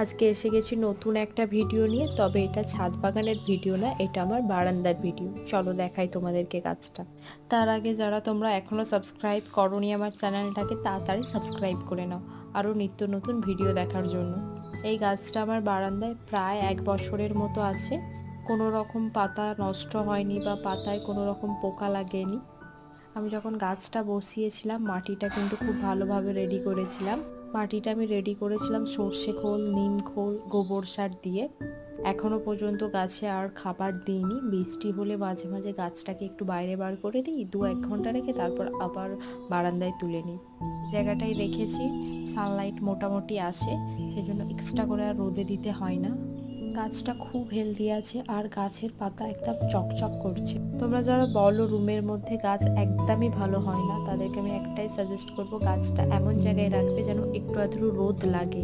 আজকে এসে গেছি নতুন একটা ভিডিও নিয়ে, তবে এটা ছাদ বাগানের ভিডিও না, এটা আমার বারান্দার ভিডিও। চলো দেখাই তোমাদেরকে গাছটা। তার আগে যারা তোমরা এখনো সাবস্ক্রাইব করোনি আমার চ্যানেলটাকে, তাড়াতাড়ি সাবস্ক্রাইব করে নাও আরও নিত্য নতুন ভিডিও দেখার জন্য। এই গাছটা আমার বারান্দায় প্রায় 1 বছরের মতো আছে। কোনো রকম পাতা নষ্ট হয়নি বা পাতায় কোনো রকম পোকা লাগেনি। আমি যখন গাছটা বসিয়েছিলাম মাটিটা কিন্তু খুব ভালোভাবে রেডি করেছিলাম। মাটিটা আমি রেডি করেছিলাম সর্ষে খোল, নিম খোল, গোবর সার দিয়ে। এখনো পর্যন্ত গাছে আর খাবার দিইনি। বৃষ্টি হলে মাঝে মাঝে গাছটাকে একটু বাইরে বার করে দিই, 2-1 ঘন্টা রেখে তারপর আবার বারান্দায় তুলে নিই। জায়গাটায় রেখেছি, সানলাইট মোটামুটি আসে, সেজন্য এক্সট্রা করে আর রোদে দিতে হয় না। গাছটা খুব হেলদি আছে আর গাছের পাতা একদম চকচক করছে। তোমরা যারা বলো রুমের মধ্যে গাছ একদমই ভালো হয় না, তাদেরকে আমি একটাই সাজেস্ট করবো, গাছটা এমন জায়গায় রাখবে যেন একটু আধটু রোদ লাগে।